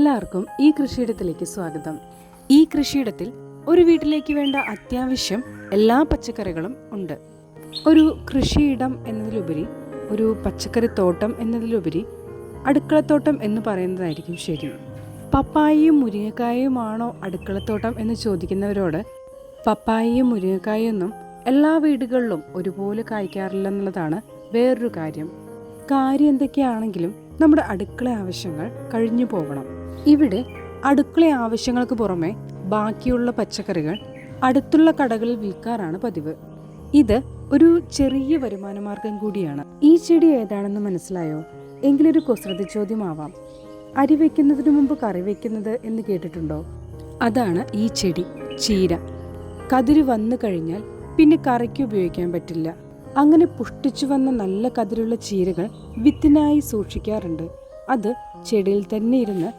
എല്ലാവർക്കും ഈ കൃഷിയിടത്തിലേക്ക് സ്വാഗതം. ഈ കൃഷിയിടത്തിൽ ഒരു വീട്ടിലേക്ക് വേണ്ട അത്യാവശ്യം എല്ലാ പച്ചക്കറികളും ഉണ്ട്. ഒരു കൃഷിയിടം എന്നതിലുപരി, ഒരു പച്ചക്കറിത്തോട്ടം എന്നതിലുപരി അടുക്കളത്തോട്ടം എന്ന് പറയുന്നതായിരിക്കും ശരി. പപ്പായയും മുരിങ്ങക്കായുമാണോ അടുക്കളത്തോട്ടം എന്ന് ചോദിക്കുന്നവരോട്, പപ്പായയും മുരിങ്ങക്കായൊന്നും എല്ലാ വീടുകളിലും ഒരുപോലെ കായ്ക്കാറില്ലെന്നുള്ളതാണ് വേറൊരു കാര്യം എന്തൊക്കെയാണെങ്കിലും നമ്മുടെ അടുക്കള ആവശ്യങ്ങൾ കഴിഞ്ഞു പോകണം. ഇവിടെ അടുക്കള ആവശ്യങ്ങൾക്ക് പുറമെ ബാക്കിയുള്ള പച്ചക്കറികൾ അടുത്തുള്ള കടകളിൽ വിൽക്കാറാണ് പതിവ്. ഇത് ഒരു ചെറിയ വരുമാന മാർഗം കൂടിയാണ്. ഈ ചെടി ഏതാണെന്ന് മനസ്സിലായോ? എങ്കിലൊരു കുസൃതി ചോദ്യമാവാം. അരി വെക്കുന്നതിന് മുമ്പ് കറി വെക്കുന്നത് എന്ന് കേട്ടിട്ടുണ്ടോ? അതാണ് ഈ ചെടി, ചീര. കതിര് വന്നു കഴിഞ്ഞാൽ പിന്നെ കറിക്ക് ഉപയോഗിക്കാൻ പറ്റില്ല. അങ്ങനെ പുഷ്ടിച്ചു വന്ന നല്ല കതിരുള്ള ചീരകൾ വിത്തിനായി സൂക്ഷിക്കാറുണ്ട്. അത് ചെടിയിൽ തന്നെ ഇരുന്ന്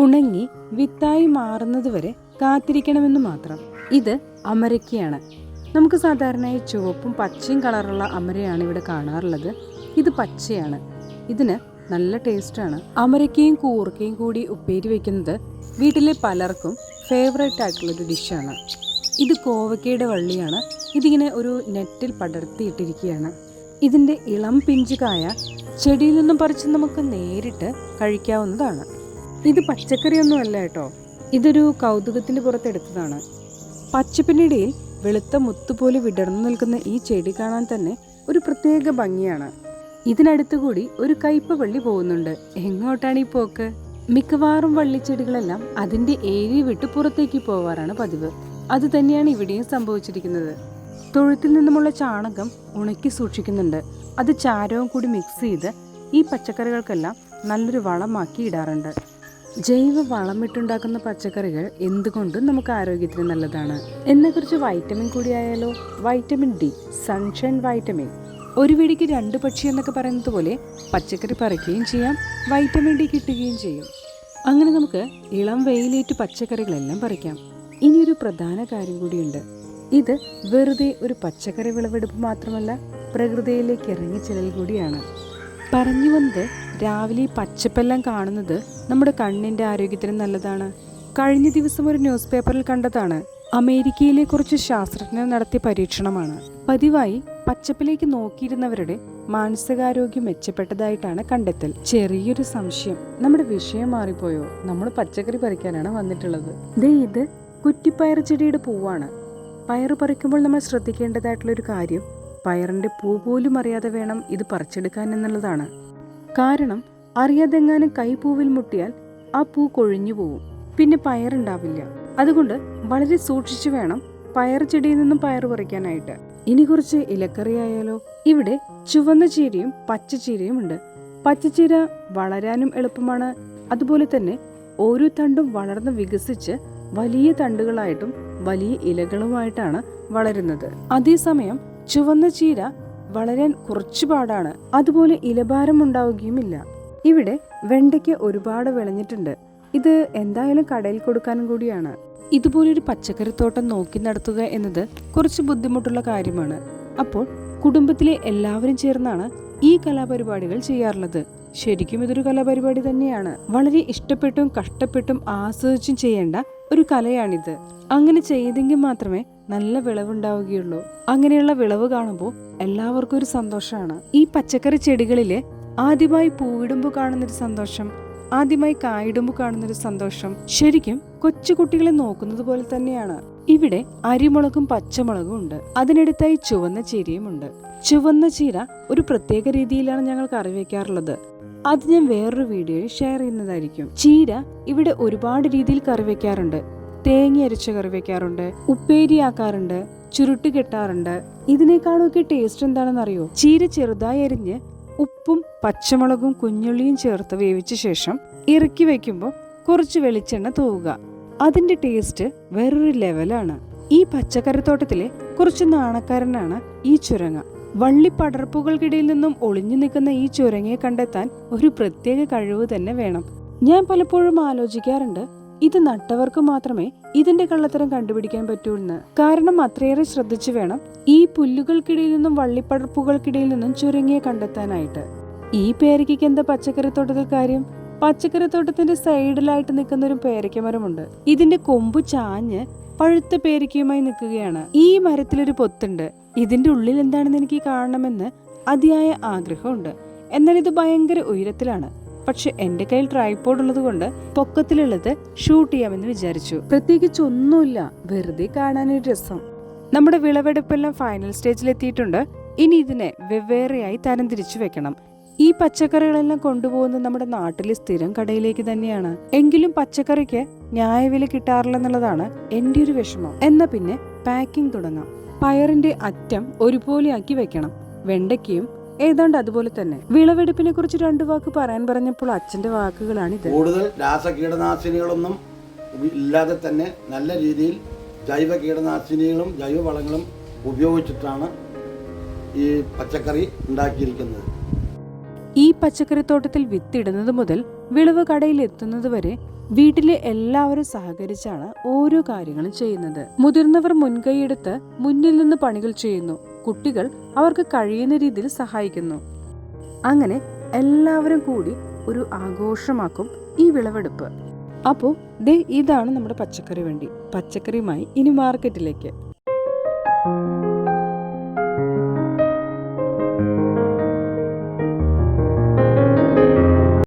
ഉണങ്ങി വിത്തായി മാറുന്നതുവരെ കാത്തിരിക്കണമെന്ന് മാത്രം. ഇത് അമരയ്ക്കയാണ്. നമുക്ക് സാധാരണയായി ചുവപ്പും പച്ചയും കളറുള്ള അമരയാണ് ഇവിടെ കാണാറുള്ളത്. ഇത് പച്ചയാണ്. ഇതിന് നല്ല ടേസ്റ്റാണ്. അമരയ്ക്കയും കൂർക്കയും കൂടി ഉപ്പേരി വയ്ക്കുന്നത് വീട്ടിലെ പലർക്കും ഫേവറേറ്റ് ആയിട്ടുള്ളൊരു ഡിഷാണ്. ഇത് കോവക്കയുടെ വള്ളിയാണ്. ഇതിങ്ങനെ ഒരു നെറ്റിൽ പടർത്തിയിട്ടിരിക്കുകയാണ്. ഇതിൻ്റെ ഇളം പിഞ്ചുകായ ചെടിയിൽ നിന്നും പറിച്ച് നമുക്ക് നേരിട്ട് കഴിക്കാവുന്നതാണ്. ഇത് പച്ചക്കറിയൊന്നും അല്ല കേട്ടോ. ഇതൊരു കൗതുകത്തിന് പുറത്തെടുത്തതാണ്. പച്ചപ്പിനിടയിൽ വെളുത്ത മുത്തുപോലെ വിടർന്നു നിൽക്കുന്ന ഈ ചെടി കാണാൻ തന്നെ ഒരു പ്രത്യേക ഭംഗിയാണ്. ഇതിനടുത്തുകൂടി ഒരു കയ്പ വള്ളി പോകുന്നുണ്ട്. എങ്ങോട്ടാണ് ഈ പോക്ക്? മിക്കവാറും വള്ളിച്ചെടികളെല്ലാം അതിൻ്റെ ഏരിയ വിട്ട് പുറത്തേക്ക് പോവാറാണ് പതിവ്. അത് തന്നെയാണ് ഇവിടെയും സംഭവിച്ചിരിക്കുന്നത്. തൊഴുത്തിൽ നിന്നുമുള്ള ചാണകം ഉണക്കി സൂക്ഷിക്കുന്നുണ്ട്. അത് ചാരവും കൂടി മിക്സ് ചെയ്ത് ഈ പച്ചക്കറികൾക്കെല്ലാം നല്ലൊരു വളമാക്കി ഇടാറുണ്ട്. ജൈവ വളമിട്ടുണ്ടാക്കുന്ന പച്ചക്കറികൾ എന്തുകൊണ്ടും നമുക്ക് ആരോഗ്യത്തിന് നല്ലതാണ്. എന്നെക്കുറിച്ച് വൈറ്റമിൻ കൂടിയായാലോ? Vitamin D, sunshine vitamin. ഒരു വെടിക്ക് 2 പക്ഷി എന്നൊക്കെ പറയുന്നത് പോലെ പച്ചക്കറി പറിക്കുകയും ചെയ്യാം, വൈറ്റമിൻ ഡി കിട്ടുകയും ചെയ്യും. അങ്ങനെ നമുക്ക് ഇളം വെയിലേറ്റ് പച്ചക്കറികളെല്ലാം പറിക്കാം. ഇനിയൊരു പ്രധാന കാര്യം കൂടിയുണ്ട്. ഇത് വെറുതെ ഒരു പച്ചക്കറി വിളവെടുപ്പ് മാത്രമല്ല, പ്രകൃതിയിലേക്ക് ഇറങ്ങിച്ചെല്ലൽ കൂടിയാണ്. പറഞ്ഞു വന്നത്, രാവിലെ പച്ചപ്പെല്ലാം കാണുന്നത് നമ്മുടെ കണ്ണിൻ്റെ ആരോഗ്യത്തിന് നല്ലതാണ്. കഴിഞ്ഞ ദിവസം ഒരു ന്യൂസ് പേപ്പറിൽ കണ്ടതാണ്. അമേരിക്കയിലെ കുറച്ച് ശാസ്ത്രജ്ഞർ നടത്തിയ പരീക്ഷണമാണ്. പതിവായി പച്ചപ്പിലേക്ക് നോക്കിയിരുന്നവരുടെ മാനസികാരോഗ്യം മെച്ചപ്പെട്ടതായിട്ടാണ് കണ്ടെത്തൽ. ചെറിയൊരു സംശയം, നമ്മുടെ വിഷയം മാറിപ്പോയോ? നമ്മൾ പച്ചക്കറി പറിക്കാനാണ് വന്നിട്ടുള്ളത്. ഇത് കുറ്റിപ്പയർ ചെടിയുടെ പൂവാണ്. പയർ പറിക്കുമ്പോൾ നമ്മൾ ശ്രദ്ധിക്കേണ്ടതായിട്ടുള്ളൊരു കാര്യം, പയറിൻ്റെ പൂ പോലും അറിയാതെ വേണം ഇത് പറിച്ചെടുക്കാൻ എന്നുള്ളതാണ്. കാരണം അറിയാതെങ്ങാനും കൈപ്പൂവിൽ മുട്ടിയാൽ ആ പൂ കൊഴിഞ്ഞു പോവും, പിന്നെ പയറുണ്ടാവില്ല. അതുകൊണ്ട് വളരെ സൂക്ഷിച്ചു വേണം പയർ ചെടിയിൽ നിന്നും പയർ പറിക്കാനായിട്ട്. ഇനി കുറച്ച് ഇലക്കറിയായാലോ? ഇവിടെ ചുവന്ന ചീരയും പച്ചച്ചീരയും ഉണ്ട്. പച്ചച്ചീര വളരാനും എളുപ്പമാണ്. അതുപോലെ തന്നെ ഓരോ തണ്ടും വളർന്ന് വികസിച്ച് വലിയ തണ്ടുകളായിട്ടും വലിയ ഇലകളുമായിട്ടാണ് വളരുന്നത്. അതേസമയം ചുവന്ന ചീര വളരാൻ കുറച്ചു പാടാണ്. അതുപോലെ ഇലഭാരം ഉണ്ടാവുകയുമില്ല. ഇവിടെ വെണ്ടയ്ക്ക് ഒരുപാട് വിളഞ്ഞിട്ടുണ്ട്. ഇത് എന്തായാലും കടയിൽ കൊടുക്കാനും കൂടിയാണ്. ഇതുപോലൊരു പച്ചക്കറിത്തോട്ടം നോക്കി നടത്തുക എന്നത് കുറച്ച് ബുദ്ധിമുട്ടുള്ള കാര്യമാണ്. അപ്പോൾ കുടുംബത്തിലെ എല്ലാവരും ചേർന്നാണ് ഈ കലാപരിപാടികൾ ചെയ്യാറുള്ളത്. ശരിക്കും ഇതൊരു കലാപരിപാടി തന്നെയാണ്. വളരെ ഇഷ്ടപ്പെട്ടും കഷ്ടപ്പെട്ടും ആസ്വദിച്ചും ചെയ്യേണ്ട ഒരു കലയാണിത്. അങ്ങനെ ചെയ്തെങ്കിൽ മാത്രമേ നല്ല വിളവുണ്ടാവുകയുള്ളൂ. അങ്ങനെയുള്ള വിളവ് കാണുമ്പോൾ എല്ലാവർക്കും ഒരു സന്തോഷമാണ്. ഈ പച്ചക്കറി ചെടികളില് ആദ്യമായി പൂവിടുമ്പോൾ കാണുന്നൊരു സന്തോഷം, ആദ്യമായി കായിടുമ്പോൾ കാണുന്നൊരു സന്തോഷം ശരിക്കും കൊച്ചു കുട്ടികളെ നോക്കുന്നത് പോലെ തന്നെയാണ്. ഇവിടെ അരിമുളകും പച്ചമുളകും ഉണ്ട്. അതിനടുത്തായി ചുവന്ന ചീരയും ഉണ്ട്. ചുവന്ന ചീര ഒരു പ്രത്യേക രീതിയിലാണ് ഞങ്ങൾ കറി വയ്ക്കാറുള്ളത്. അത് ഞാൻ വേറൊരു വീഡിയോയിൽ ഷെയർ ചെയ്യുന്നതായിരിക്കും. ചീര ഇവിടെ ഒരുപാട് രീതിയിൽ കറി വെക്കാറുണ്ട്. തേങ്ങ അരച്ച് കറി വെക്കാറുണ്ട്, ഉപ്പേരിയാക്കാറുണ്ട്, ചുരുട്ട് കെട്ടാറുണ്ട്. ഇതിനേക്കാളൊക്കെ ടേസ്റ്റ് എന്താണെന്ന് അറിയോ? ചീര ചെറുതായി അരിഞ്ഞ് ഉപ്പും പച്ചമുളകും കുഞ്ഞുള്ളിയും ചേർത്ത് വേവിച്ച ശേഷം ഇറക്കി വെക്കുമ്പോൾ കുറച്ച് വെളിച്ചെണ്ണ തൂവുക. അതിന്റെ ടേസ്റ്റ് വേറൊരു ലെവലാണ്. ഈ പച്ചക്കറിത്തോട്ടത്തിലെ കുറച്ച് നാണക്കാരനാണ് ഈ ചുരങ്ങ. വള്ളിപ്പടർപ്പുകൾക്കിടയിൽ നിന്നും ഒളിഞ്ഞു നിൽക്കുന്ന ഈ ചുരങ്ങയെ കണ്ടെത്താൻ ഒരു പ്രത്യേക കഴിവ് തന്നെ വേണം. ഞാൻ പലപ്പോഴും ആലോചിക്കാറുണ്ട്, ഇത് നട്ടവർക്ക് മാത്രമേ ഇതിന്റെ കള്ളത്തരം കണ്ടുപിടിക്കാൻ പറ്റൂ എന്ന്. കാരണം അത്രയേറെ ശ്രദ്ധിച്ചു വേണം ഈ പുല്ലുകൾക്കിടയിൽ നിന്നും വള്ളിപ്പടർപ്പുകൾക്കിടയിൽ നിന്നും ചുരങ്ങിയെ കണ്ടെത്താനായിട്ട്. ഈ പേരയ്ക്ക് എന്താ പച്ചക്കറിത്തോട്ടത്തിൽ കാര്യം? പച്ചക്കറിത്തോട്ടത്തിന്റെ സൈഡിലായിട്ട് നിൽക്കുന്ന ഒരു പേരയ്ക്കമരമുണ്ട്. ഇതിന്റെ കൊമ്പ് ചാഞ്ഞ് പഴുത്ത പേരയ്ക്കയുമായി നിൽക്കുകയാണ്. ഈ മരത്തിലൊരു പൊത്തുണ്ട്. ഇതിന്റെ ഉള്ളിൽ എന്താണെന്ന് എനിക്ക് കാണണമെന്ന് അതിയായ ആഗ്രഹമുണ്ട്. എന്നാൽ ഇത് ഭയങ്കര ഉയരത്തിലാണ്. പക്ഷെ എന്റെ കയ്യിൽ ട്രൈപോഡ് ഉള്ളത് കൊണ്ട് പൊക്കത്തിലുള്ളത് ഷൂട്ട് ചെയ്യാമെന്ന് വിചാരിച്ചു. പ്രത്യേകിച്ച് ഒന്നുമില്ല, വെറുതെ കാണാനൊരു രസം. നമ്മുടെ വിളവെടുപ്പെല്ലാം ഫൈനൽ സ്റ്റേജിലെത്തിയിട്ടുണ്ട്. ഇനി ഇതിനെ വെവ്വേറെയായി തരംതിരിച്ചു വെക്കണം. ഈ പച്ചക്കറികളെല്ലാം കൊണ്ടുപോകുന്നത് നമ്മുടെ നാട്ടിലെ സ്ഥിരം കടയിലേക്ക് തന്നെയാണ്. എങ്കിലും പച്ചക്കറിക്ക് ന്യായവില കിട്ടാറില്ലെന്നുള്ളതാണ് എന്റെ ഒരു വിഷമം. എന്നാ പിന്നെ പാക്കിംഗ് തുടങ്ങാം. പയറിന്റെ അറ്റം ഒരുപോലെ ആക്കി വെക്കണം. വെണ്ടയ്ക്കയും ഏതാണ്ട് അതുപോലെ തന്നെ. വിളവെടുപ്പിനെ കുറിച്ച് 2 വാക്ക് പറയാൻ പറഞ്ഞപ്പോൾ അച്ഛന്റെ വാക്കുകളാണിത്. കൂടുതൽ രാസകീടനാശിനികളൊന്നും ഇല്ലാതെ തന്നെ നല്ല രീതിയിൽ ജൈവ കീടനാശിനികളും ജൈവ വളങ്ങളും ഉപയോഗിച്ചിട്ടാണ് ഈ പച്ചക്കറി ഉണ്ടാക്കിയിരിക്കുന്നത്. ഈ പച്ചക്കറിത്തോട്ടത്തിൽ വിത്തിടുന്നത് മുതൽ വിളവ് കടയിൽ എത്തുന്നത് വരെ വീട്ടിലെ എല്ലാവരും സഹകരിച്ചാണ് ഓരോ കാര്യങ്ങളും ചെയ്യുന്നത്. മുതിർന്നവർ മുൻകൈയെടുത്ത് മുന്നിൽ നിന്ന് പണികൾ ചെയ്യുന്നു. കുട്ടികൾ അവർക്ക് കഴിയുന്ന രീതിയിൽ സഹായിക്കുന്നു. അങ്ങനെ എല്ലാവരും കൂടി ഒരു ആഘോഷമാക്കും ഈ വിളവെടുപ്പ്. അപ്പോൾ ഇതാണ് നമ്മുടെ പച്ചക്കറി വണ്ടി. പച്ചക്കറിയുമായി ഇനി മാർക്കറ്റിലേക്ക്.